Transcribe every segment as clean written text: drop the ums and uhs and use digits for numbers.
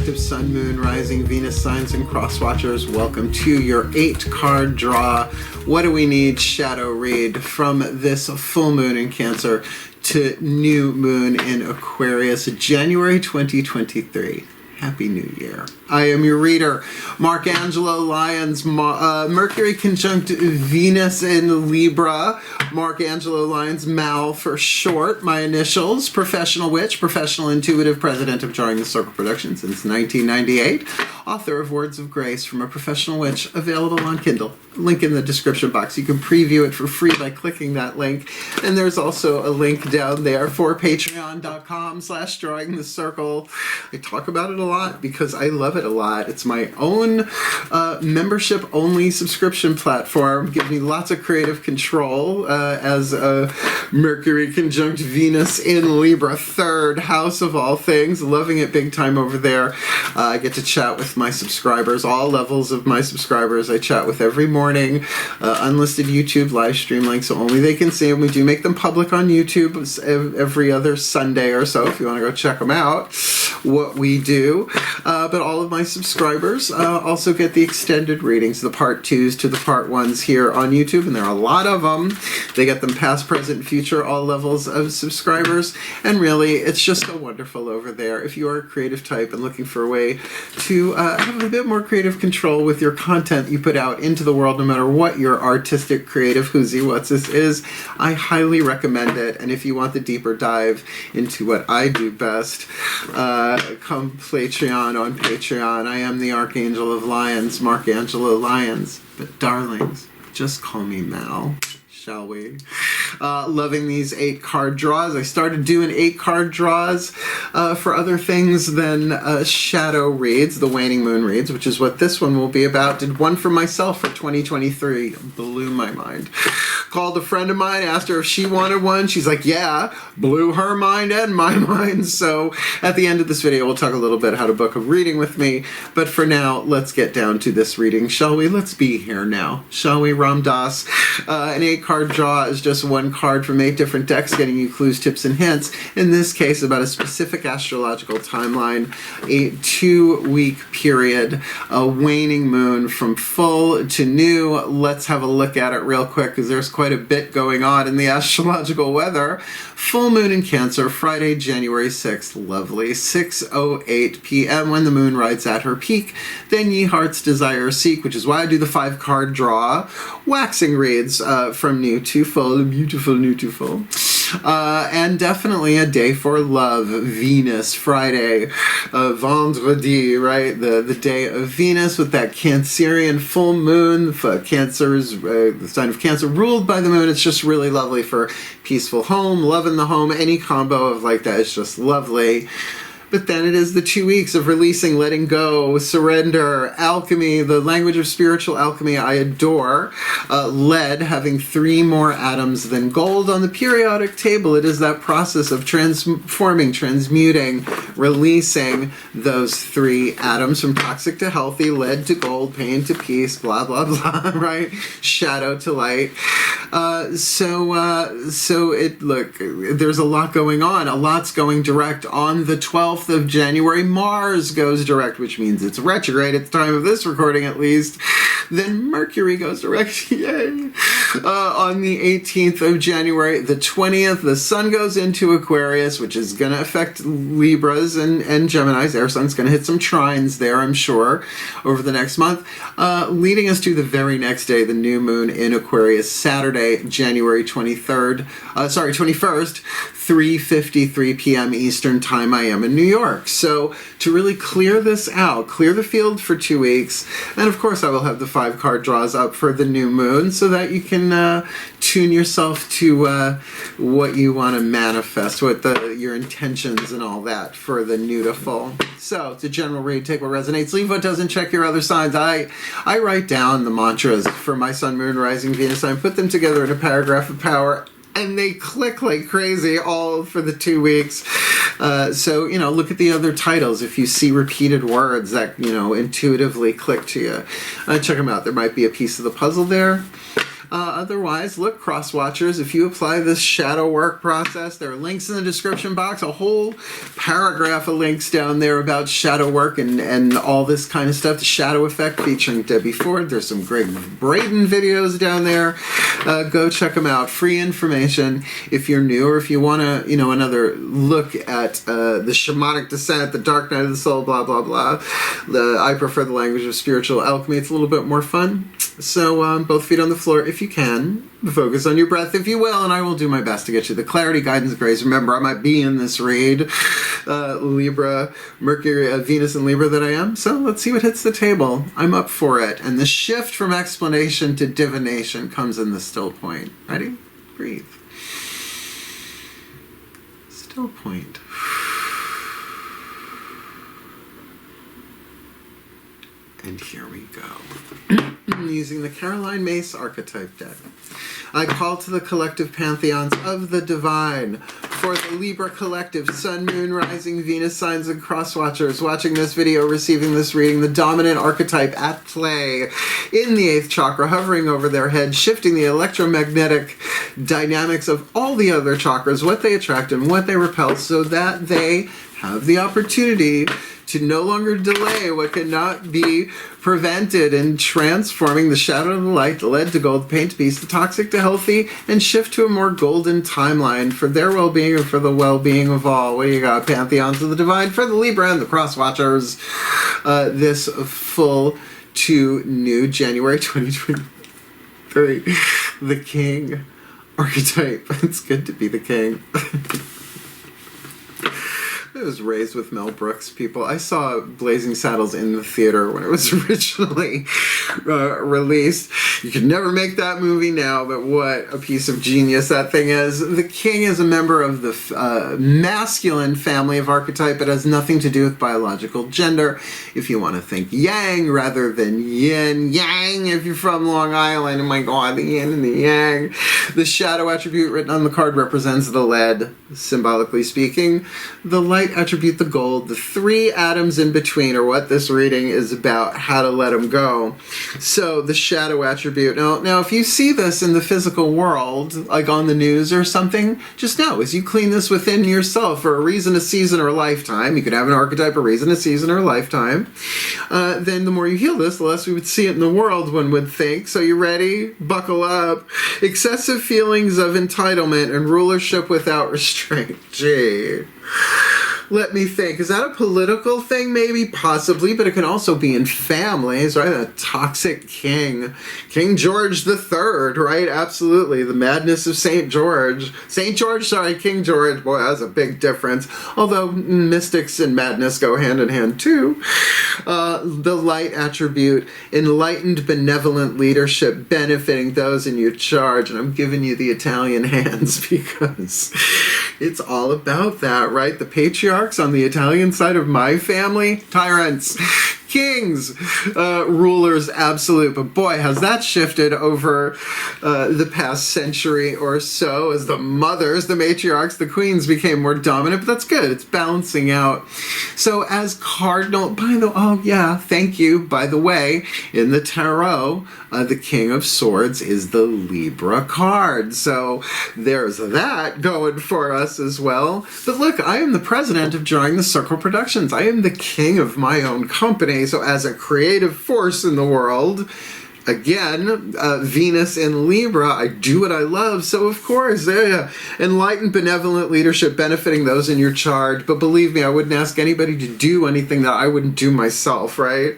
collective Sun, Moon, Rising, Venus signs and cross watchers, welcome to your 8-card draw. What do we need? Shadow read from this full moon in Cancer to new moon in Aquarius, January 2023. Happy New Year. I am your reader, Mark Angelo, Lyons, Mercury conjunct Venus in Libra, Mark Angelo Lyons, Mal for short, my initials, professional witch, professional intuitive, president of Drawing the Circle Productions since 1998, author of Words of Grace from a Professional Witch, available on Kindle. Link in the description box. You can preview it for free by clicking that link. And there's also a link down there for patreon.com/drawingthecircle. I talk about it a lot because I love it a lot. It's my own membership-only subscription platform. Gives me lots of creative control as a Mercury conjunct Venus in Libra, 3rd house of all things. Loving it big time over there. I get to chat with my subscribers, all levels of my subscribers. I chat with every morning. Unlisted YouTube live stream links, so only they can see them. We do make them public on YouTube every other Sunday or so if you want to go check them out, what we do. But all of my subscribers also get the extended readings, the part 2s to the part 1s here on YouTube, and there are a lot of them. They get them past, present, future, all levels of subscribers, and really it's just so wonderful over there. If you are a creative type and looking for a way to have a bit more creative control with your content you put out into the world, no matter what your artistic, creative, whoosy, what's this is, I highly recommend it. And if you want the deeper dive into what I do best, come Patreon on Patreon. I am the Archangel of Lyons, Mark Angelo Lyons. But darlings, just call me Mal, shall we? Loving these 8-card draws. I started doing 8-card draws for other things than shadow reads, the waning moon reads, which is what this one will be about. Did one for myself for 2023. Blew my mind. Called a friend of mine, asked her if she wanted one. She's like, yeah. Blew her mind and my mind. So at the end of this video, we'll talk a little bit how to book a reading with me. But for now, let's get down to this reading, shall we? Let's be here now, shall we, Ram Dass? An 8-card draw is just one card from 8 different decks, getting you clues, tips, and hints. In this case, about a specific astrological timeline, a 2-week period, a waning moon from full to new. Let's have a look at it real quick because there's quite a bit going on in the astrological weather. Full moon in Cancer, Friday, January 6th. Lovely. 6:08 p.m. when the moon rides at her peak. Then ye heart's desire seek, which is why I do the 5-card draw. Waxing reads from new to full. Beautiful new to full. And definitely a day for love. Venus, Friday, vendredi, right? The day of Venus with that Cancerian full moon. Cancer's, the sign of Cancer ruled by the moon. It's just really lovely for peaceful home, love in the home. Any combo of like that is just lovely. But then it is the 2 weeks of releasing, letting go, surrender, alchemy, the language of spiritual alchemy I adore. Lead having 3 more atoms than gold on the periodic table. It is that process of transforming, transmuting, releasing those 3 atoms from toxic to healthy, lead to gold, pain to peace, blah, blah, blah, right? Shadow to light. So look, there's a lot going on. A lot's going direct on the 12th of January. Mars goes direct, which means it's retrograde at the time of this recording at least. Then Mercury goes direct, yay! On the 18th of January, the 20th, the Sun goes into Aquarius, which is going to affect Libras and Geminis. Air Sun's going to hit some trines there, I'm sure, over the next month, leading us to the very next day, the new moon in Aquarius, Saturday, January 21st, 3:53 p.m. Eastern Time. I am in New York. So to really clear this out, clear the field for 2 weeks, and of course I will have the 5-card draws up for the new moon so that you can tune yourself to what you want to manifest, what your intentions and all that for the new to full. So it's a general read. Take what resonates, leave what doesn't, check your other signs. I write down the mantras for my Sun, Moon, Rising, Venus sign, put them together in a paragraph of power, and they click like crazy all for the 2 weeks. So, look at the other titles. If you see repeated words that, intuitively click to you, check them out. There might be a piece of the puzzle there. Otherwise, look, cross-watchers, if you apply this shadow work process, there are links in the description box, a whole paragraph of links down there about shadow work and all this kind of stuff. The Shadow Effect featuring Debbie Ford. There's some Greg Braden videos down there. Go check them out. Free information if you're new, or if you want to, you know, another look at the shamanic descent, the dark night of the soul, blah, blah, blah. I prefer the language of spiritual alchemy. It's a little bit more fun. So both feet on the floor if you can. Focus on your breath if you will, and I will do my best to get you the clarity, guidance, grace. Remember, I might be in this read, Libra, Mercury, Venus and Libra that I am. So let's see what hits the table. I'm up for it. And the shift from explanation to divination comes in the still point. Ready? Breathe. Still point. And here we go. Using the Caroline Mace archetype deck, I call to the collective pantheons of the divine for the Libra collective, Sun, Moon, Rising, Venus signs, and cross-watchers watching this video, receiving this reading, the dominant archetype at play in the 8th chakra, hovering over their head, shifting the electromagnetic dynamics of all the other chakras, what they attract and what they repel, so that they have the opportunity to no longer delay what cannot be prevented in transforming the shadow to the light, the lead to gold, the pain to peace, the toxic to healthy, and shift to a more golden timeline for their well-being and for the well-being of all. What do you got? Pantheons of the divine for the Libra and the cross-watchers. This full to new January 2023. The King archetype. It's good to be the king. I was raised with Mel Brooks, people. I saw Blazing Saddles in the theater when it was originally released. You could never make that movie now, but what a piece of genius that thing is. The king is a member of the masculine family of archetype. It has nothing to do with biological gender. If you want to think yang rather than yin, yang, if you're from Long Island, oh my god, the yin and the yang. The shadow attribute written on the card represents the lead, symbolically speaking. The light attribute, the gold. The 3 atoms in between are what this reading is about, how to let them go. So the shadow attribute. Now if you see this in the physical world, like on the news or something, just know as you clean this within yourself for a reason, a season, or a lifetime, you could have an archetype, a reason, a season, or a lifetime, then the more you heal this, the less we would see it in the world, one would think. So you ready? Buckle up. Excessive feelings of entitlement and rulership without restraint. Gee. Let me think. Is that a political thing? Maybe, possibly, but it can also be in families, right? A toxic king. King George III, right? Absolutely. The madness of St. George. St. George, sorry, King George. Boy, that's a big difference. Although mystics and madness go hand in hand, too. The light attribute, enlightened, benevolent leadership, benefiting those in your charge. And I'm giving you the Italian hands because it's all about that, right? The patriarchs on the Italian side of my family, tyrants, kings, rulers, absolute. But boy, has that shifted over the past century or so as the mothers, the matriarchs, the queens became more dominant. But that's good. It's balancing out. So as cardinal, thank you. By the way, in the tarot, the King of Swords is the Libra card. So there's that going for us as well. But look, I am the president of Drawing the Circle Productions. I am the king of my own company. So as a creative force in the world, again, Venus in Libra, I do what I love, so of course, enlightened, benevolent leadership benefiting those in your charge, but believe me, I wouldn't ask anybody to do anything that I wouldn't do myself, right?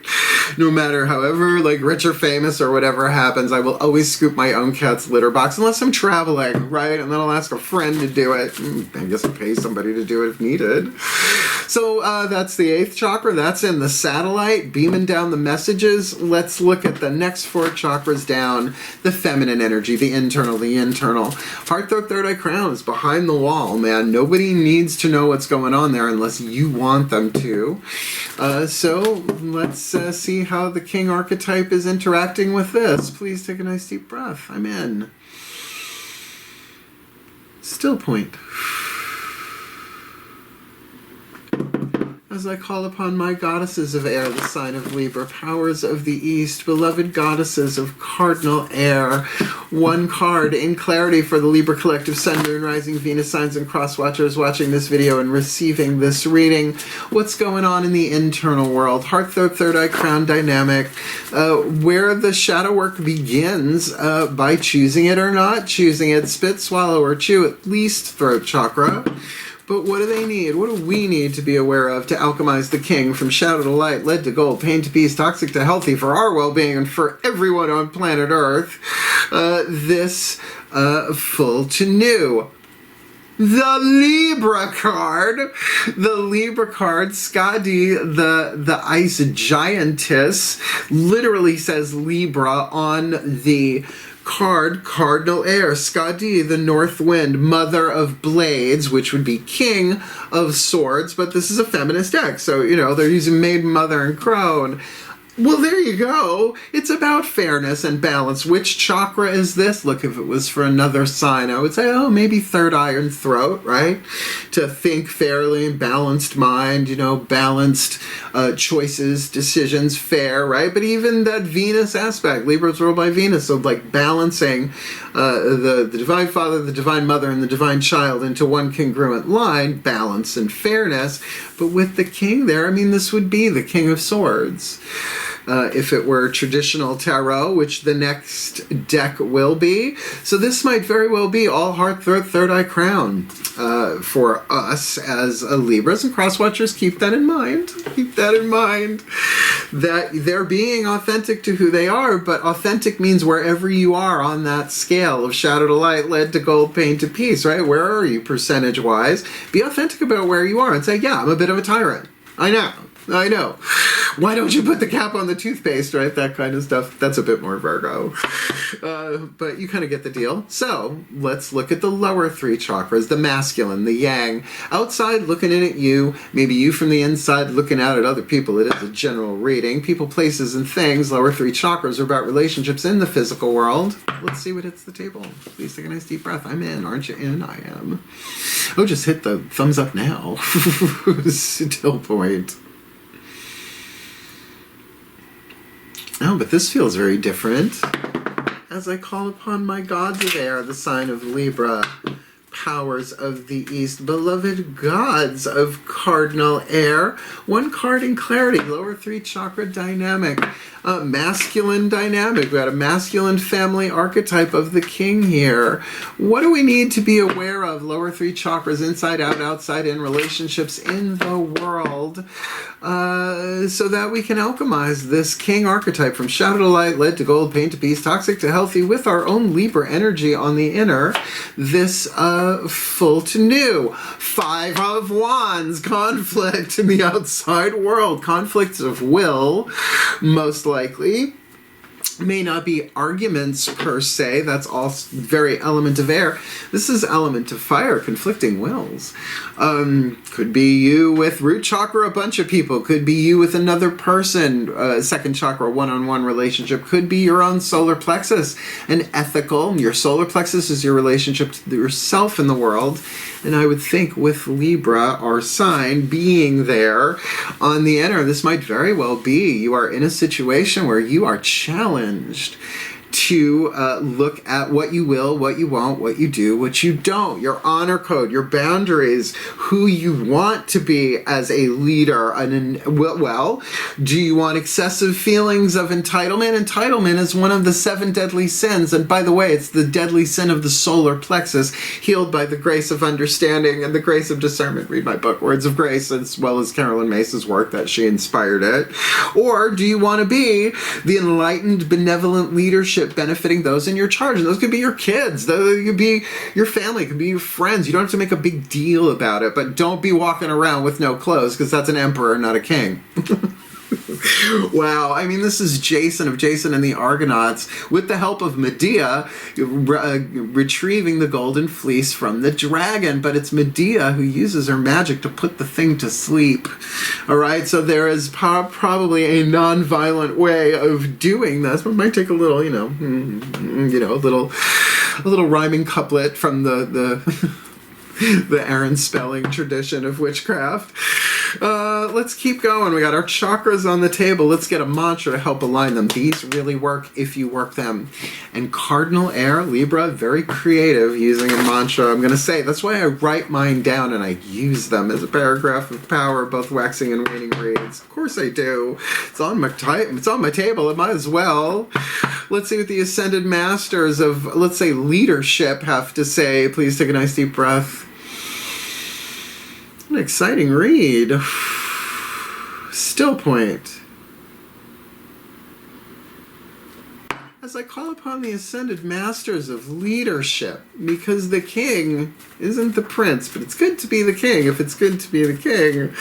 No matter however, like, rich or famous or whatever happens, I will always scoop my own cat's litter box, unless I'm traveling, right? And then I'll ask a friend to do it. I guess I'll pay somebody to do it if needed. So that's the 8th chakra, that's in the satellite, beaming down the messages. Let's look at the next 4 chakras down, the feminine energy, the internal. Heart, throat, third eye, crown is behind the wall, man. Nobody needs to know what's going on there unless you want them to. So let's see how the king archetype is interacting with this. Please take a nice deep breath. I'm in. Still point. As I call upon my goddesses of air, the sign of Libra, powers of the East, beloved goddesses of cardinal air. One card in clarity for the Libra collective Sun, Moon, Rising, Venus signs and cross watchers watching this video and receiving this reading. What's going on in the internal world? Heart, third eye, crown dynamic. Where the shadow work begins by choosing it or not choosing it. Spit, swallow, or chew, at least throat chakra. But what do they need? What do we need to be aware of to alchemize the king from shadow to light, lead to gold, pain to peace, toxic to healthy, for our well-being and for everyone on planet Earth? This full to new. The Libra card. The Libra card, Skadi, the ice giantess, literally says Libra on the card, cardinal air. Skadi, the north wind, mother of blades, which would be king of swords, but this is a feminist deck, so, you know, they're using maiden, mother, and crone. Well, there you go. It's about fairness and balance. Which chakra is this? Look, if it was for another sign, I would say, oh, maybe third eye and throat, right? To think fairly, balanced mind, you know, balanced choices, decisions, fair, right? But even that Venus aspect, Libra's ruled by Venus, so like balancing the Divine Father, the Divine Mother, and the Divine Child into one congruent line, balance and fairness. But with the king there, I mean, this would be the King of Swords. If it were traditional tarot, which the next deck will be. So this might very well be all heart, third eye, crown for us as Libras and cross-watchers. Keep that in mind. Keep that in mind. That they're being authentic to who they are, but authentic means wherever you are on that scale of shadow to light, lead to gold, pain to peace, right? Where are you percentage-wise? Be authentic about where you are and say, yeah, I'm a bit of a tyrant. I know. Why don't you put the cap on the toothpaste, right? That kind of stuff. That's a bit more Virgo. But you kind of get the deal. So let's look at the lower three chakras, the masculine, the yang. Outside looking in at you, maybe you from the inside looking out at other people. It is a general reading. People, places, and things. Lower three chakras are about relationships in the physical world. Let's see what hits the table. Please take a nice deep breath. I'm in. Aren't you in? I am. Oh, just hit the thumbs up now. Still point. Oh, but this feels very different. As I call upon my gods of air, the sign of Libra, powers of the East, beloved gods of cardinal air. One card in clarity, lower three chakra dynamic, masculine dynamic. We got a masculine family archetype of the king here. What do we need to be aware of? Lower three chakras, inside out, outside in, relationships in the world, so that we can alchemize this king archetype from shadow to light, lead to gold, pain to peace, toxic to healthy, with our own Libra energy on the inner. This full to new. Five of Wands, conflict in the outside world, conflicts of will, most likely. May not be arguments per se, that's all very element of air. This is element of fire, conflicting wills. Could be you with root chakra, a bunch of people. Could be you with another person, second chakra, one-on-one relationship. Could be your own solar plexus, an ethical. Your solar plexus is your relationship to yourself in the world. And I would think with Libra, our sign, being there on the inner, this might very well be you are in a situation where you are challenged to look at what you will, what you won't, what you do, what you don't, your honor code, your boundaries, who you want to be as a leader. Well, do you want excessive feelings of entitlement? Entitlement is one of the 7 deadly sins. And by the way, it's the deadly sin of the solar plexus, healed by the grace of understanding and the grace of discernment. Read my book, Words of Grace, as well as Carolyn Mace's work that she inspired it. Or do you want to be the enlightened, benevolent leadership benefiting those in your charge? And those could be your kids, those could be your family, it could be your friends. You don't have to make a big deal about it, but don't be walking around with no clothes, because that's an emperor, not a king. Wow, I mean, this is Jason of Jason and the Argonauts, with the help of Medea, retrieving the golden fleece from the dragon, but it's Medea who uses her magic to put the thing to sleep. All right, so there is probably a non-violent way of doing this, but it might take a little, a little rhyming couplet from the Aaron Spelling tradition of witchcraft. Let's keep going. We got our chakras on the table. Let's get a mantra to help align them. These really work if you work them. And cardinal air, Libra, very creative using a mantra. I'm going to say, that's why I write mine down and I use them as a paragraph of power, both waxing and waning reads. Of course I do. It's on my table. It might as well. Let's see what the Ascended Masters of, let's say, leadership have to say. Please take a nice deep breath. An exciting read. Still point. As I call upon the Ascended Masters of leadership, because the king isn't the prince, but it's good to be the king if it's good to be the king.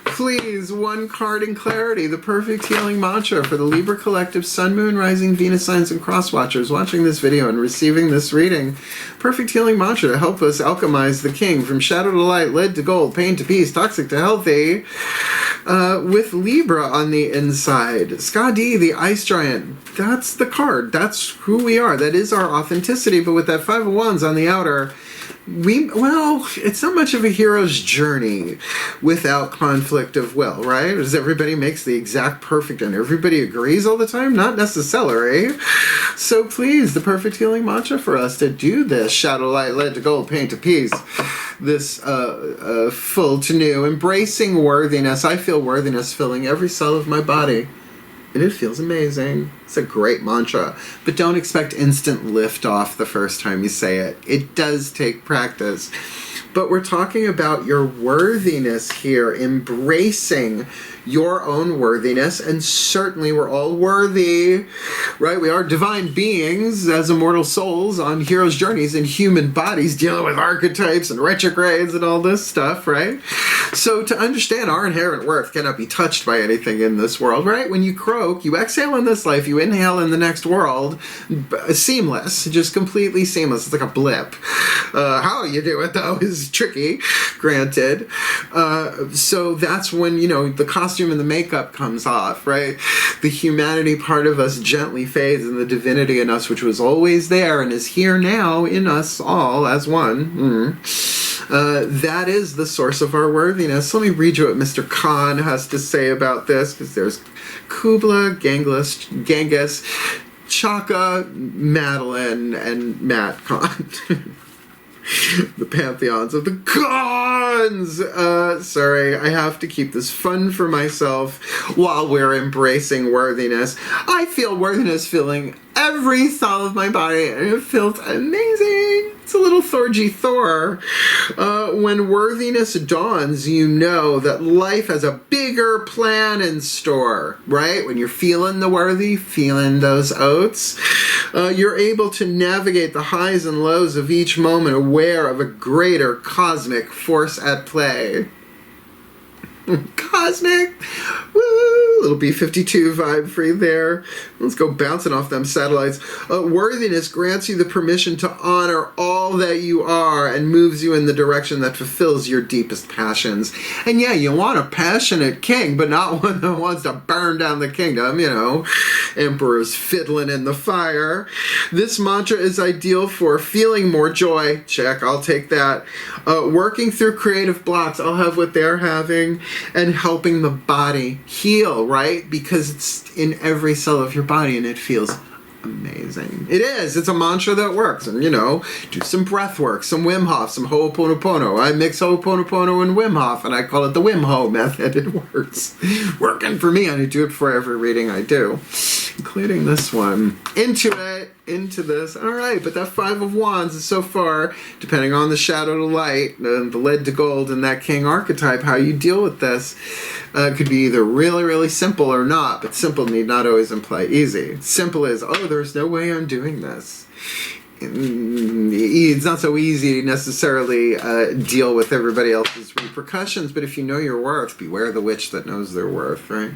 Please, one card in clarity, the perfect healing mantra for the Libra Collective, Sun, Moon, Rising, Venus signs, and cross watchers watching this video and receiving this reading. Perfect healing mantra to help us alchemize the king from shadow to light, lead to gold, pain to peace, toxic to healthy. With Libra on the inside. Skadi, the ice giant. That's the card. That's who we are. That is our authenticity. But with that Five of Wands on the outer, it's not much of a hero's journey without conflict of will, right? As everybody makes the exact perfect and everybody agrees all the time? Not necessarily. So please, the perfect healing mantra for us to do this. Shadow, light, lead to gold, pain to peace. This full to new. Embracing worthiness. I feel worthiness filling every cell of my body. And it feels amazing. It's a great mantra. But don't expect instant liftoff the first time you say it. It does take practice. But we're talking about your worthiness here, embracing your own worthiness, and certainly we're all worthy, right? We are divine beings as immortal souls on hero's journeys in human bodies dealing with archetypes and retrogrades and all this stuff, right? So to understand our inherent worth cannot be touched by anything in this world, right? When you croak, you exhale in this life, you inhale in the next world, seamless, just completely seamless. It's like a blip. How you do it, though, is tricky, granted. So that's when, the costume and the makeup comes off, right? The humanity part of us gently fades, and the divinity in us, which was always there and is here now in us all as one. That is the source of our worthiness. Let me read you what Mr. Khan has to say about this, because there's Kubla, Genghis, Chaka, Madeline, and Matt Khan. The pantheons of the gods! Sorry, I have to keep this fun for myself while we're embracing worthiness. I feel worthiness filling every cell of my body, and it feels amazing. It's a little Thorgy Thor. When worthiness dawns, you know that life has a bigger plan in store, right? When you're feeling the worthy, feeling those oats, you're able to navigate the highs and lows of each moment, aware of a greater cosmic force at play. Cosmic! Woo! Little B-52 vibe for you there. Let's go bouncing off them satellites. Worthiness grants you the permission to honor all that you are and moves you in the direction that fulfills your deepest passions. And yeah, you want a passionate king, but not one that wants to burn down the kingdom, Emperors fiddling in the fire. This mantra is ideal for feeling more joy. Check, I'll take that. Working through creative blocks. I'll have what they're having. And helping the body heal, right? Because it's in every cell of your body and it feels amazing. It is. It's a mantra that works. And, do some breath work, some Wim Hof, some Ho'oponopono. I mix Ho'oponopono and Wim Hof, and I call it the Wim Ho method. It works. Working for me. I do it before every reading I do, including this one. Into this. All right, but that Five of Wands is so far, depending on the shadow to light, the lead to gold, and that king archetype, how you deal with this could be either really, really simple or not, but simple need not always imply easy. Simple is, there's no way I'm doing this. It's not so easy to necessarily deal with everybody else's repercussions, but if you know your worth, beware the witch that knows their worth, right?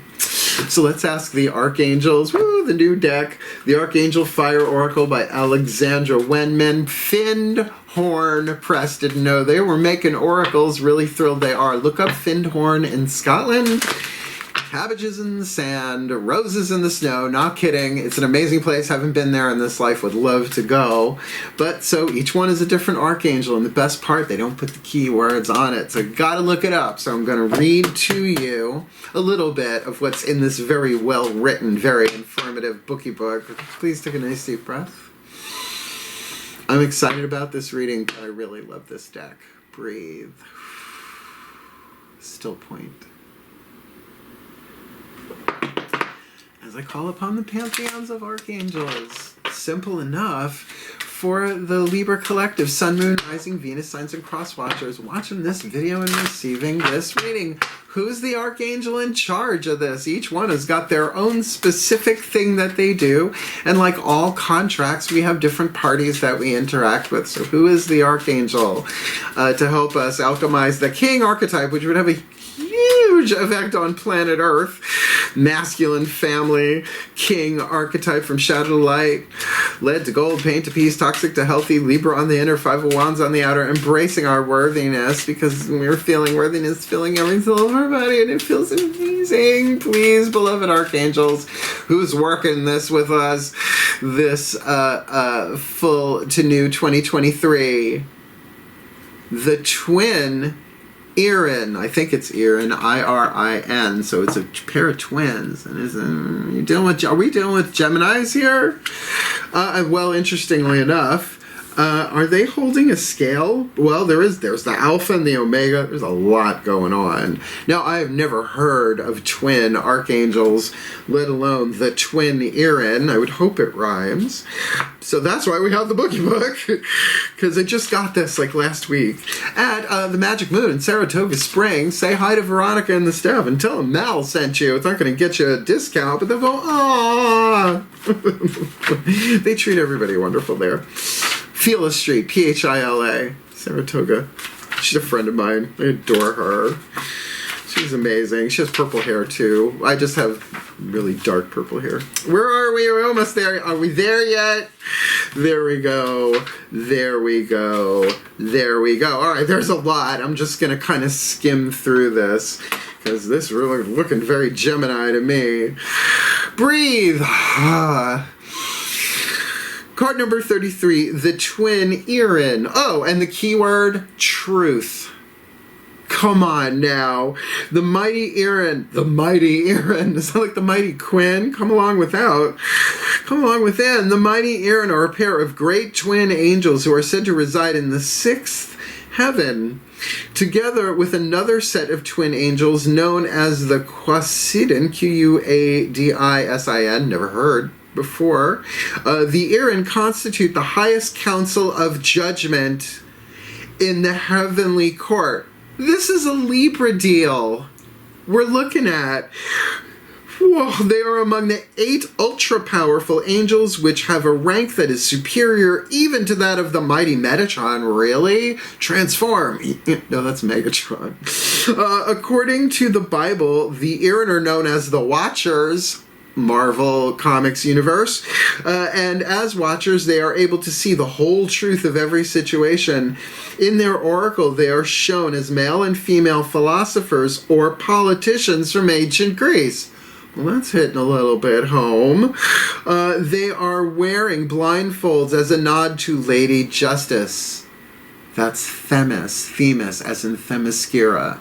So let's ask the Archangels. Woo, the new deck. The Archangel Fire Oracle by Alexandra Wenman. Findhorn Press didn't know they were making oracles. Really thrilled they are. Look up Findhorn in Scotland. cabbages in the sand, roses in the snow. Not kidding. It's an amazing place. Haven't been there in this life. Would love to go. But so each one is a different archangel. And the best part, they don't put the keywords on it. So you got to look it up. So I'm going to read to you a little bit of what's in this very well-written, very informative bookie book. Please take a nice deep breath. I'm excited about this reading, but I really love this deck. Breathe. Still point. As I call upon the pantheons of archangels. Simple enough for the Libra collective, Sun, Moon, Rising, Venus, Signs, and Cross Watchers watching this video and receiving this reading. Who's the archangel in charge of this? Each one has got their own specific thing that they do. And like all contracts, we have different parties that we interact with. So who is the archangel to help us alchemize the king archetype, which would have a huge effect on planet Earth? Masculine family, king archetype from shadow to light, lead to gold, pain to peace, toxic to healthy, Libra on the inner, 5 of wands on the outer, embracing our worthiness because we're feeling worthiness, feeling every cell of our body, and it feels amazing. Please, beloved archangels, who's working this with us this full to new 2023? The twin Irin, I think it's Irin, I-R-I-N, so it's a pair of twins. And are we dealing with Geminis here? Well, interestingly enough, are they holding a scale? Well, there's the Alpha and the Omega. There's a lot going on. Now, I have never heard of twin archangels, let alone the twin Irin. I would hope it rhymes. So that's why we have the bookie book, because I just got this like last week at the Magic Moon in Saratoga Springs. Say hi to Veronica and the staff and tell them Mal sent you. It's not going to get you a discount, but they'll go, aww. They treat everybody wonderful there. Phila Street, Phila, Saratoga. She's a friend of mine. I adore her. She's amazing. She has purple hair too. I just have really dark purple hair. Where are we? We're almost there. Are we there yet? There we go. There we go. There we go. All right, there's a lot. I'm just going to kind of skim through this because this is really looking very Gemini to me. Breathe. Card number 33, the twin Irin. Oh, and the keyword, truth. Come on now. The mighty Irin. The mighty Irin. It's not like the mighty Quinn. Come along without. Come along within. The mighty Irin are a pair of great twin angels who are said to reside in the 6th heaven, together with another set of twin angels known as the Quasidin, Quadisin, never heard before. The Irin constitute the highest council of judgment in the heavenly court. This is a Libra deal we're looking at. Whoa, they are among the 8 ultra-powerful angels which have a rank that is superior even to that of the mighty Metatron. Really? Transform. No, that's Megatron. According to the Bible, the Irin are known as the Watchers, Marvel Comics universe, and as Watchers they are able to see the whole truth of every situation. In their oracle they are shown as male and female philosophers or politicians from ancient Greece. Well, that's hitting a little bit home. They are wearing blindfolds as a nod to Lady Justice. That's Themis as in Themyscira,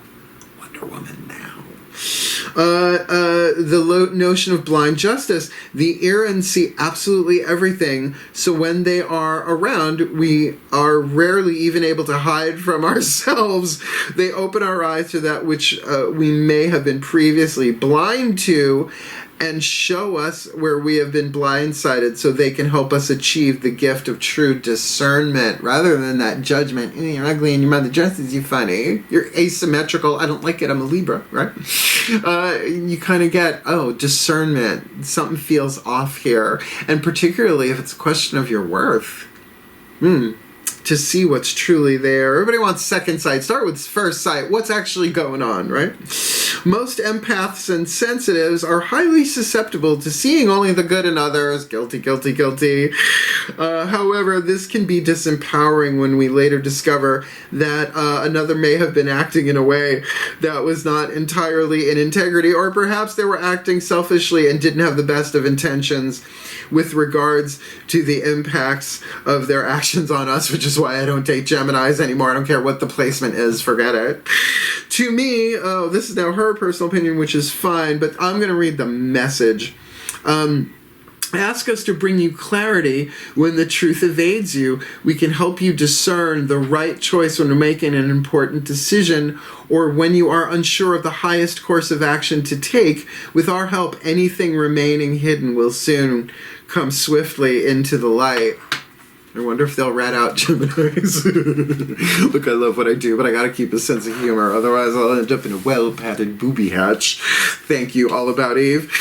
Wonder Woman now. The notion of blind justice. The Irin see absolutely everything, so when they are around, we are rarely even able to hide from ourselves. They open our eyes to that which we may have been previously blind to, and show us where we have been blindsided so they can help us achieve the gift of true discernment rather than that judgment. You're ugly and your mother dresses you funny. You're asymmetrical. I don't like it. I'm a Libra, right? You kind of get, discernment. Something feels off here. And particularly if it's a question of your worth. to see what's truly there. Everybody wants second sight. Start with first sight. What's actually going on, right? Most empaths and sensitives are highly susceptible to seeing only the good in others. Guilty, guilty, guilty. However, this can be disempowering when we later discover that another may have been acting in a way that was not entirely in integrity, or perhaps they were acting selfishly and didn't have the best of intentions with regards to the impacts of their actions on us, which is why I don't date Geminis anymore. I don't care what the placement is, forget it. To me, this is now her personal opinion, which is fine, but I'm going to read the message. Ask us to bring you clarity when the truth evades you. We can help you discern the right choice when you're making an important decision, or when you are unsure of the highest course of action to take. With our help, anything remaining hidden will soon come swiftly into the light. I wonder if they'll rat out Geminis. Look, I love what I do, but I gotta keep a sense of humor. Otherwise, I'll end up in a well-padded booby hatch. Thank you, All About Eve.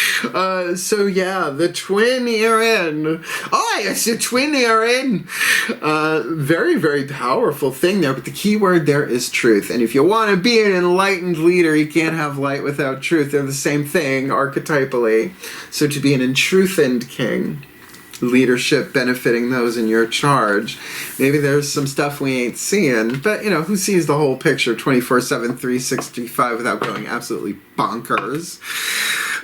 So yeah, the twin you're in. Oh, yes, the twin you're in. Very, very powerful thing there, but the key word there is truth. And if you want to be an enlightened leader, you can't have light without truth. They're the same thing, archetypally. So to be an entruthened king, leadership benefiting those in your charge. Maybe there's some stuff we ain't seeing, but who sees the whole picture 24/7, 365 without going absolutely bonkers?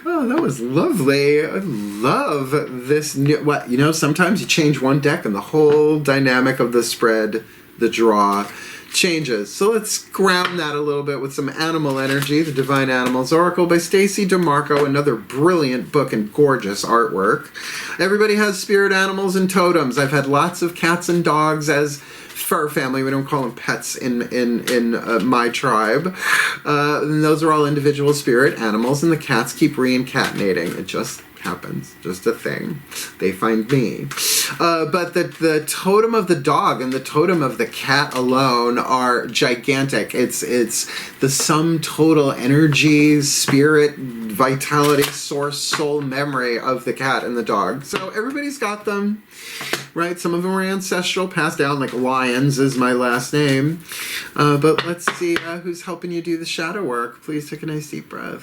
Oh, that was lovely. I love this new, sometimes you change one deck and the whole dynamic of the spread, the draw, changes. So let's ground that a little bit with some animal energy. The Divine Animals Oracle by Stacey DeMarco, another brilliant book and gorgeous artwork. Everybody has spirit animals and totems. I've had lots of cats and dogs as fur family. We don't call them pets in my tribe. And those are all individual spirit animals, and the cats keep reincarnating. It just happens, just a thing. They find me. But the totem of the dog and the totem of the cat alone are gigantic. It's the sum total energy, spirit, vitality, source, soul, memory of the cat and the dog. So everybody's got them, right? Some of them are ancestral, passed down, like Lyons is my last name. But let's see who's helping you do the shadow work. Please take a nice deep breath.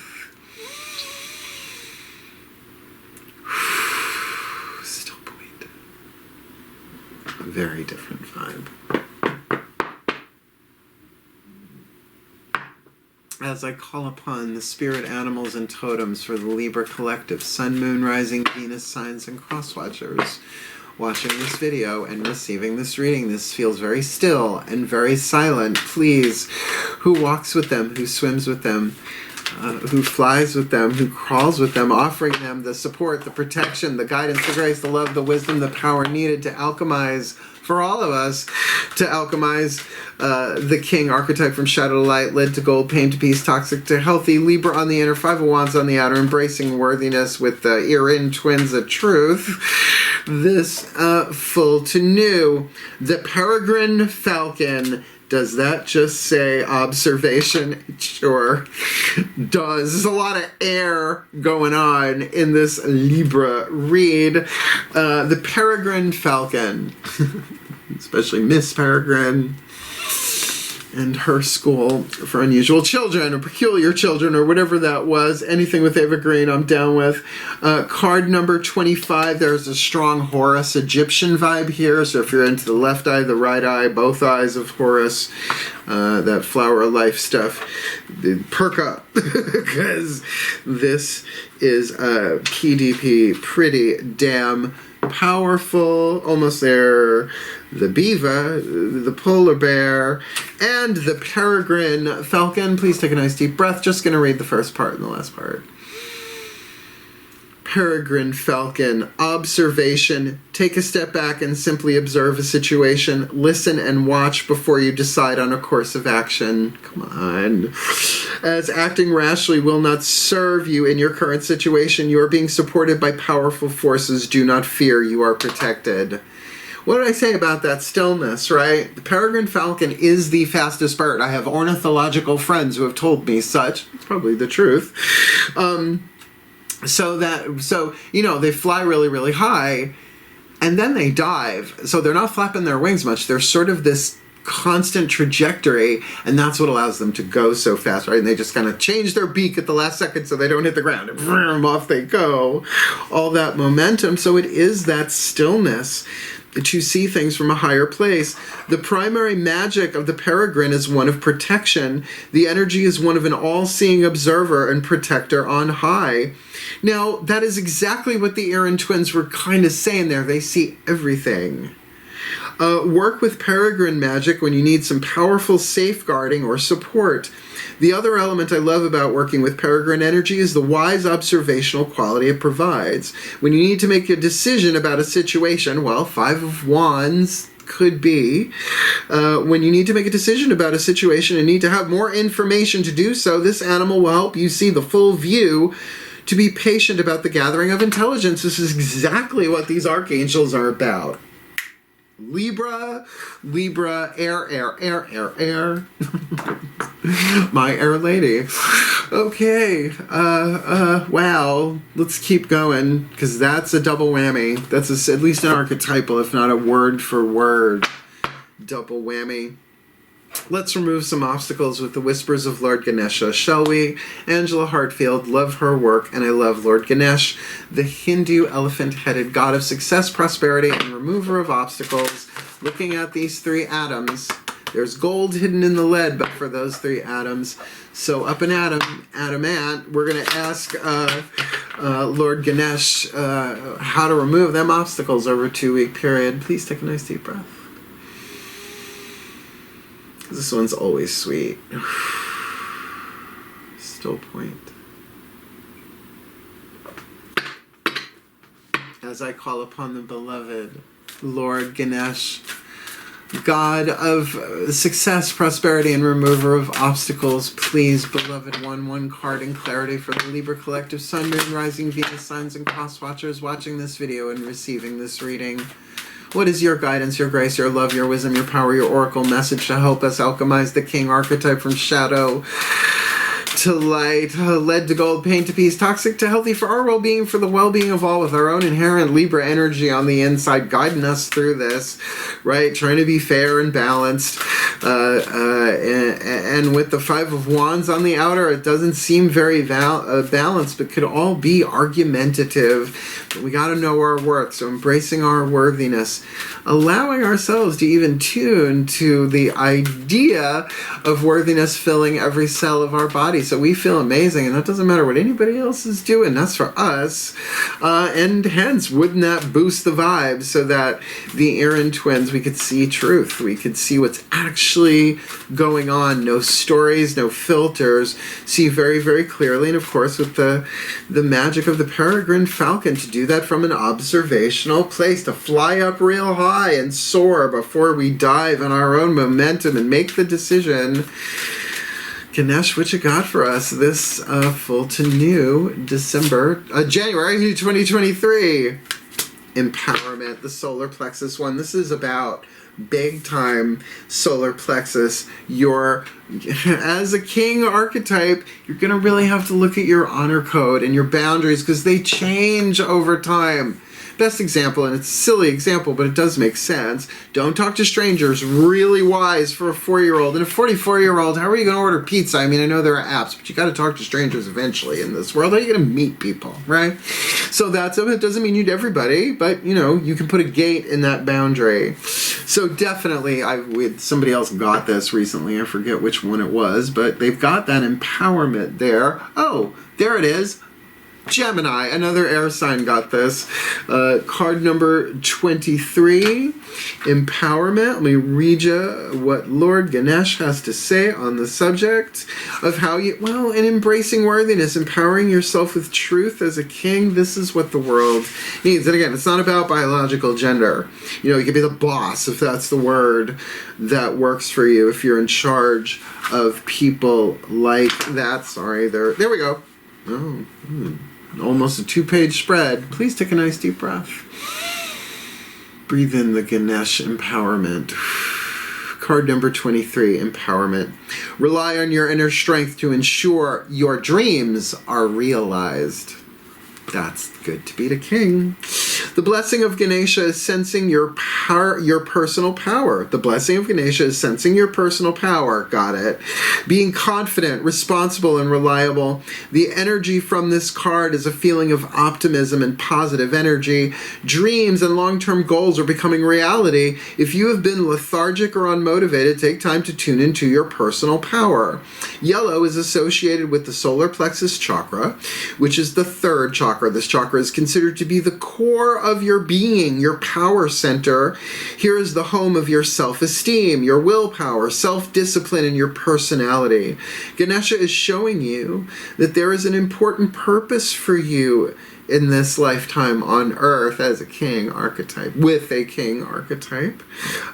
Still point. A very different vibe. As I call upon the spirit animals and totems for the Libra collective, Sun, Moon, Rising, Venus, signs, and cross-watchers watching this video and receiving this reading. This feels very still and very silent. Please, who walks with them, who swims with them, who flies with them, who crawls with them, offering them the support, the protection, the guidance, the grace, the love, the wisdom, the power needed to alchemize, for all of us, to alchemize the king archetype from shadow to light, lead to gold, pain to peace, toxic to healthy, Libra on the inner, Five of Wands on the outer, embracing worthiness with the ear-in twins of truth. This full to new, the peregrine falcon. Does that just say observation? It sure does. There's a lot of air going on in this Libra read. The peregrine falcon, especially Miss Peregrine and her school for unusual children or peculiar children or whatever that was. Anything with Ava Green I'm down with. Card number 25, there's a strong Horus Egyptian vibe here. So if you're into the left eye, the right eye, both eyes of Horus, that flower of life stuff, perk up because this is PDP pretty damn powerful. Almost there. The beaver, the polar bear, and the peregrine falcon. Please take a nice deep breath. Just going to read the first part and the last part. Peregrine falcon, observation. Take a step back and simply observe a situation. Listen and watch before you decide on a course of action. Come on. As acting rashly will not serve you in your current situation, you are being supported by powerful forces. Do not fear, you are protected. What did I say about that stillness, right? The peregrine falcon is the fastest bird. I have ornithological friends who have told me such. It's probably the truth. So they fly really, really high, And then they dive. So they're not flapping their wings much. They're sort of this constant trajectory, and that's what allows them to go so fast, right? And they just kind of change their beak at the last second so they don't hit the ground, and vroom, off they go. All that momentum. So it is that stillness to see things from a higher place. The primary magic of the peregrine is one of protection. The energy is one of an all-seeing observer and protector on high. Now, that is exactly what the Aaron twins were kind of saying there. They see everything. Work with peregrine magic when you need some powerful safeguarding or support. The other element I love about working with peregrine energy is the wise observational quality it provides. When you need to make a decision about a situation, well, 5 of Wands could be. When you need to make a decision about a situation and need to have more information to do so, this animal will help you see the full view. To be patient about the gathering of intelligence. This is exactly what these archangels are about. Libra, air. My air lady. Okay, wow, let's keep going, because that's a double whammy. That's at least an archetypal, if not a word for word double whammy. Let's remove some obstacles with the whispers of Lord Ganesha, shall we? Angela Hartfield, love her work, and I love Lord Ganesh, the Hindu elephant-headed god of success, prosperity, and remover of obstacles. Looking at these 3 atoms, there's gold hidden in the lead, but for those 3 atoms. So up and adamant, we're going to ask Lord Ganesh how to remove them obstacles over a 2-week period. Please take a nice deep breath. This one's always sweet. Still point. As I call upon the beloved Lord Ganesh, God of success, prosperity, and remover of obstacles, please, beloved one card in clarity for the Libra Collective Sun, Moon, Rising, Venus, Signs, and Cross Watchers watching this video and receiving this reading. What is your guidance, your grace, your love, your wisdom, your power, your oracle message to help us alchemize the king archetype from shadow to light, lead to gold, pain to peace, toxic to healthy, for our well-being, for the well-being of all, with our own inherent Libra energy on the inside, guiding us through this, right? Trying to be fair and balanced. And with the 5 of Wands on the outer, it doesn't seem very balanced, but could all be argumentative. But we got to know our worth, so embracing our worthiness, allowing ourselves to even tune to the idea of worthiness filling every cell of our body, so we feel amazing, and that doesn't matter what anybody else is doing. That's for us, and hence, wouldn't that boost the vibe so that the Aaron twins, we could see truth, we could see what's actually going on, no stories, no filters, see very, very clearly, and of course with the magic of the peregrine falcon, to do that from an observational place, to fly up real high and soar before we dive in our own momentum and make the decision. Ganesh, what you got for us this full to new January 2023? Empowerment, the solar plexus one. This is about big time solar plexus. As a king archetype, you're going to really have to look at your honor code and your boundaries, because they change over time. Best example, and it's a silly example, but it does make sense. Don't talk to strangers. Really wise for a 4-year-old. And a 44-year-old, how are you going to order pizza? I mean, I know there are apps, but you got to talk to strangers eventually in this world. How are you going to meet people, right? So it doesn't mean you to everybody, but, you can put a gate in that boundary. So definitely, somebody else got this recently. I forget which one it was, but they've got that empowerment there. Oh, there it is. Gemini, another air sign, got this. Card number 23, empowerment. Let me read you what Lord Ganesh has to say on the subject of how in embracing worthiness, empowering yourself with truth as a king. This is what the world needs. And again, it's not about biological gender. You could be the boss, if that's the word that works for you, if you're in charge of people like that. Sorry, there we go. Oh, almost a 2-page spread. Please take a nice deep breath. Breathe in the Ganesh empowerment. Card number 23, empowerment. Rely on your inner strength to ensure your dreams are realized. That's good to be the king. The blessing of Ganesha is sensing your power, your personal power. The blessing of Ganesha is sensing your personal power. Got it. Being confident, responsible, and reliable. The energy from this card is a feeling of optimism and positive energy. Dreams and long-term goals are becoming reality. If you have been lethargic or unmotivated, take time to tune into your personal power. Yellow is associated with the solar plexus chakra, which is the third chakra. This chakra is considered to be the core of your being, your power center. Here is the home of your self-esteem, your willpower, self-discipline, and your personality. Ganesha is showing you that there is an important purpose for you in this lifetime on Earth as a king archetype, with a king archetype,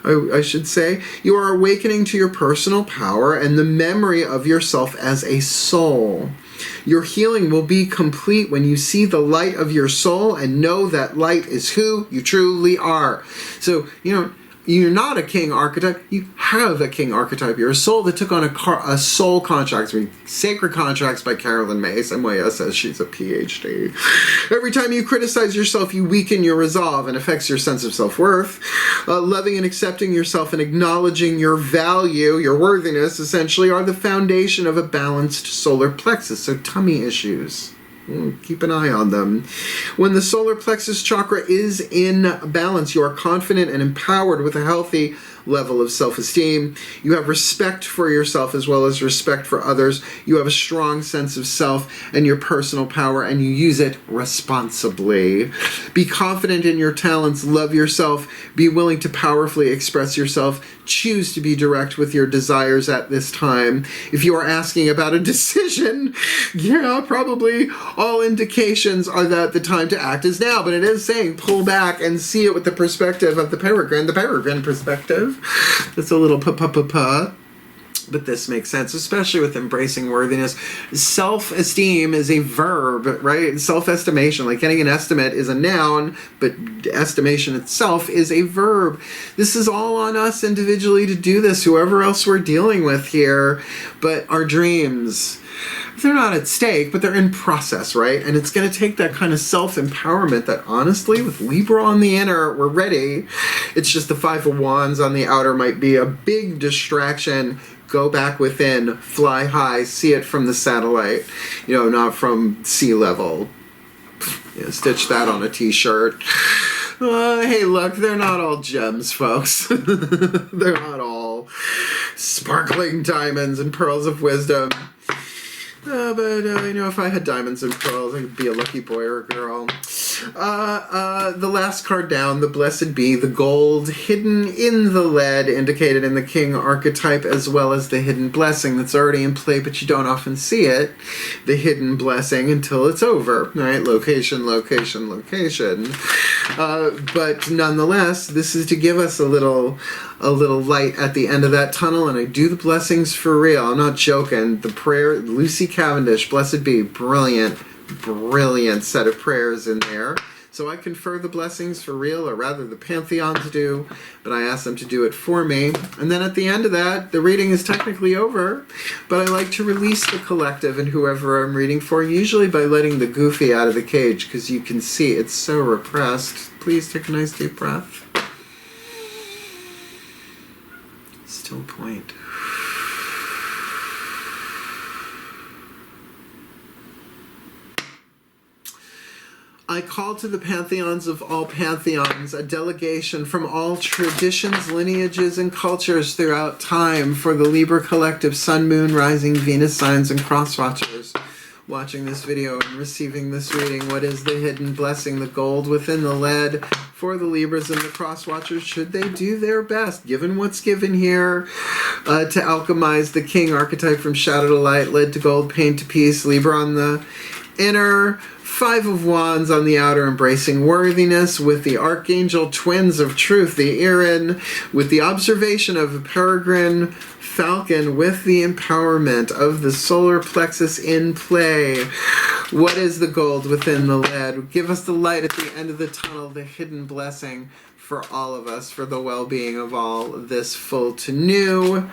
I should say. You are awakening to your personal power and the memory of yourself as a soul. Your healing will be complete when you see the light of your soul and know that light is who you truly are. So, you're not a king archetype. You have a king archetype. You're a soul that took on a soul contract. Sacred Contracts by Carolyn Mace. MYS says she's a PhD. Every time you criticize yourself, you weaken your resolve and affects your sense of self-worth. Loving and accepting yourself and acknowledging your value, your worthiness, essentially, are the foundation of a balanced solar plexus. So tummy issues, keep an eye on them. When the solar plexus chakra is in balance, you are confident and empowered with a healthy level of self-esteem. You have respect for yourself as well as respect for others. You have a strong sense of self and your personal power, and you use it responsibly. Be confident in your talents. Love yourself. Be willing to powerfully express yourself. Choose to be direct with your desires at this time. If you are asking about a decision, probably all indications are that the time to act is now. But it is saying pull back and see it with the perspective of the peregrine perspective. That's a little but this makes sense, especially with embracing worthiness. Self-esteem is a verb, right? Self-estimation, like getting an estimate, is a noun, but estimation itself is a verb. This is all on us individually to do this, whoever else we're dealing with here. But our dreams, they're not at stake, but they're in process, right? And it's going to take that kind of self-empowerment that, honestly, with Libra on the inner, we're ready. It's just the Five of Wands on the outer might be a big distraction. Go back within, fly high, see it from the satellite, not from sea level. Stitch that on a t-shirt. Hey, look, they're not all gems, folks. They're not all sparkling diamonds and pearls of wisdom. But if I had diamonds and pearls, I could be a lucky boy or a girl. The last card down, the Blessed Bee, the gold hidden in the lead, indicated in the King archetype, as well as the hidden blessing that's already in play, but you don't often see it. The hidden blessing until it's over, right? Location, location, location. But nonetheless, this is to give us a little light at the end of that tunnel, and I do the blessings for real. I'm not joking. The prayer, Lucy Cavendish, Blessed Be, brilliant set of prayers in there. So I confer the blessings for real, or rather the pantheons do, but I ask them to do it for me. And then at the end of that, the reading is technically over, but I like to release the collective and whoever I'm reading for, usually by letting the goofy out of the cage, because you can see it's so repressed. Please take a nice deep breath. Still point. I call to the pantheons of all pantheons, a delegation from all traditions, lineages, and cultures throughout time for the Libra collective Sun, Moon, Rising, Venus signs, and cross-watchers watching this video and receiving this reading. What is the hidden blessing, the gold within the lead for the Libras and the cross-watchers? Should they do their best, given what's given here, to alchemize the King archetype from shadow to light, lead to gold, pain to peace, Libra on the inner, Five of Wands on the outer, embracing worthiness with the Archangel Twins of Truth, the Erin, with the observation of a peregrine falcon, with the empowerment of the solar plexus in play. What is the gold within the lead? Give us the light at the end of the tunnel, the hidden blessing for all of us, for the well-being of all, this full to new.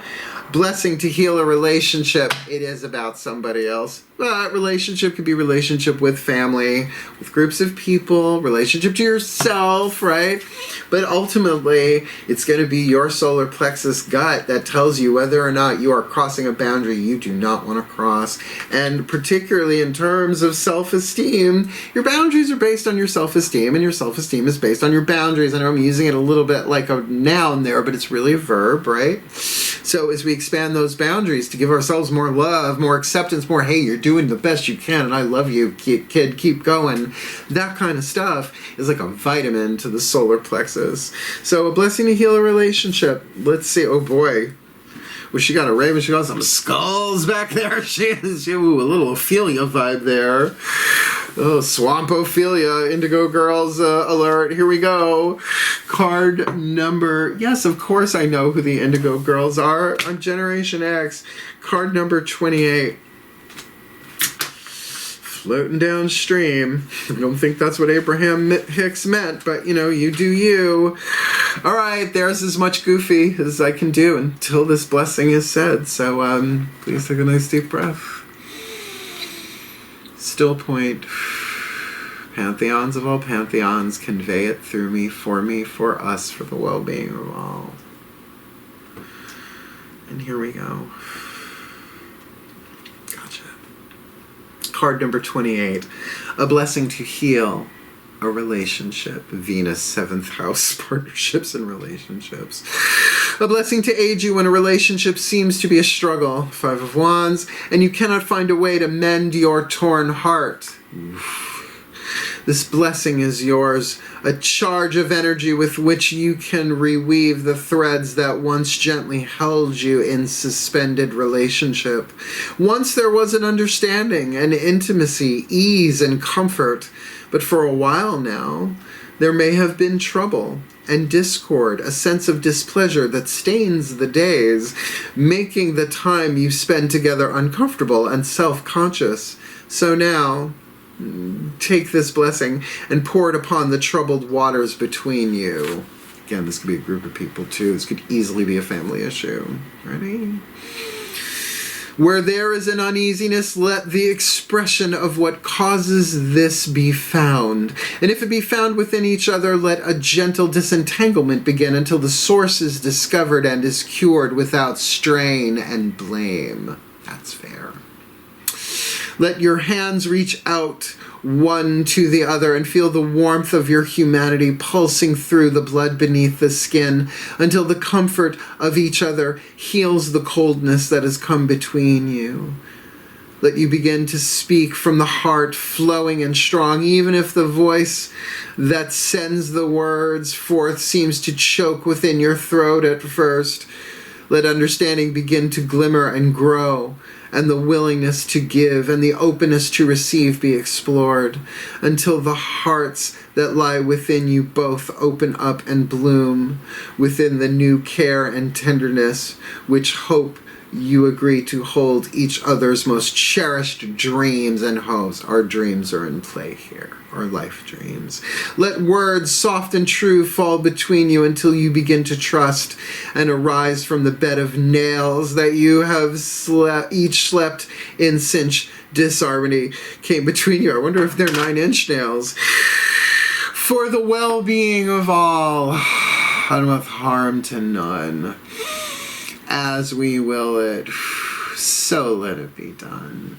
Blessing to heal a relationship. It is about somebody else. Relationship could be relationship with family, with groups of people, relationship to yourself, right? But ultimately, it's going to be your solar plexus gut that tells you whether or not you are crossing a boundary you do not want to cross. And particularly in terms of self-esteem, your boundaries are based on your self-esteem, and your self-esteem is based on your boundaries. I know I'm using it a little bit like a noun there, but it's really a verb, right? So as we expand those boundaries to give ourselves more love, more acceptance, more, hey, you're doing the best you can, and I love you, kid, keep going. That kind of stuff is like a vitamin to the solar plexus. So a blessing to heal a relationship. Let's see. Oh boy. Well, she got a raven. She got some skulls back there. Ooh, a little Ophelia vibe there. Oh, Swampophilia, Indigo Girls alert. Here we go. Card number... Yes, of course I know who the Indigo Girls are. I'm Generation X. Card number 28. Floating downstream. I don't think that's what Abraham Hicks meant, but, you know, you do you. All right, there's as much goofy as I can do until this blessing is said. So please take a nice deep breath. Still point. Pantheons of all pantheons, convey it through me, for us, for the well-being of all. And here we go. Gotcha. Card number 28. A blessing to heal a relationship. Venus, 7th house, partnerships and relationships. A blessing to aid you when a relationship seems to be a struggle. 5 of Wands, and you cannot find a way to mend your torn heart. This blessing is yours, a charge of energy with which you can reweave the threads that once gently held you in suspended relationship. Once there was an understanding, an intimacy, ease, and comfort, but for a while now, there may have been trouble and discord, a sense of displeasure that stains the days, making the time you spend together uncomfortable and self-conscious. So now, take this blessing and pour it upon the troubled waters between you. Again, this could be a group of people too. This could easily be a family issue. Ready? Where there is an uneasiness, let the expression of what causes this be found. And if it be found within each other, let a gentle disentanglement begin until the source is discovered and is cured without strain and blame. That's fair. Let your hands reach out one to the other and feel the warmth of your humanity pulsing through the blood beneath the skin until the comfort of each other heals the coldness that has come between you. Let you begin to speak from the heart, flowing and strong, even if the voice that sends the words forth seems to choke within your throat at first. Let understanding begin to glimmer and grow, and the willingness to give and the openness to receive be explored, until the hearts that lie within you both open up and bloom within the new care and tenderness which hope you agree to hold each other's most cherished dreams and hopes. Our dreams are in play here, our life dreams. Let words soft and true fall between you until you begin to trust and arise from the bed of nails that you have each slept in cinch disharmony came between you. I wonder if they're 9-inch nails. For the well-being of all, and with harm to none. As we will it, so let it be done.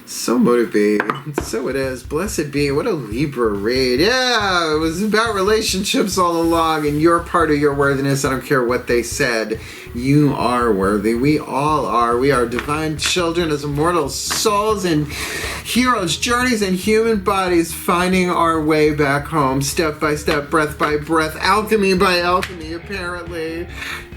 So mote it be. So it is. Blessed be. What a Libra read. Yeah, it was about relationships all along, and you're part of your worthiness. I don't care what they said. You are worthy. We all are. We are divine children as immortal souls and heroes' journeys in human bodies, finding our way back home, step by step, breath by breath, alchemy by alchemy, apparently.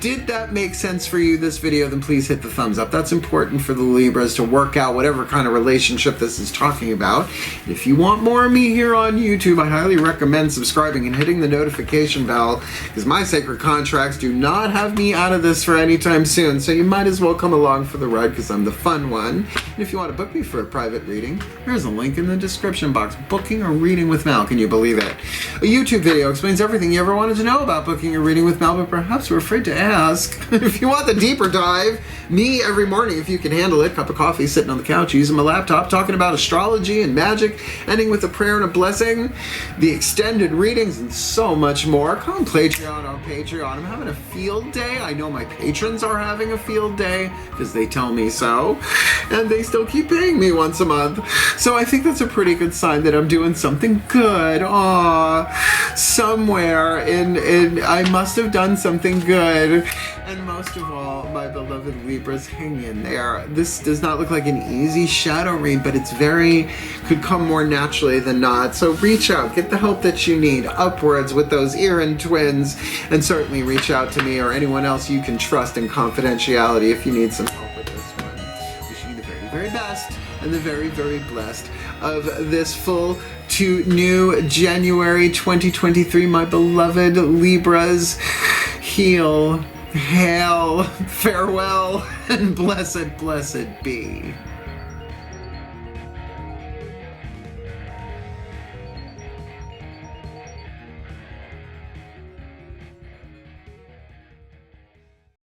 Did that make sense for you, this video? Then please hit the thumbs up. That's important for the Libras to work out whatever kind of relationship this is talking about. And if you want more of me here on YouTube, I highly recommend subscribing and hitting the notification bell, because my sacred contracts do not have me out of this for any time soon. So you might as well come along for the ride, because I'm the fun one. And if you want to book me for a private reading, here's a link in the description box. Booking a reading with Mal. Can you believe it? A YouTube video explains everything you ever wanted to know about booking a reading with Mal, but perhaps we're afraid to ask. ask. If you want the deeper dive, me every morning, if you can handle it, cup of coffee, sitting on the couch, using my laptop, talking about astrology and magic, ending with a prayer and a blessing, the extended readings, and so much more. Come Patreon on Patreon. I'm having a field day. I know my patrons are having a field day because they tell me so, and they still keep paying me once a month. So I think that's a pretty good sign that I'm doing something good. Aw, somewhere in I must have done something good. And most of all, my beloved Libras, hang in there. This does not look like an easy shadow read, but it's could come more naturally than not. So reach out, get the help that you need upwards with those Erin twins, and certainly reach out to me or anyone else you can trust in confidentiality if you need some help with this one. Wishing you the very, very best and the very, very blessed of this full to new January 2023, my beloved Libras. Heal, hail, farewell, and blessed, blessed be.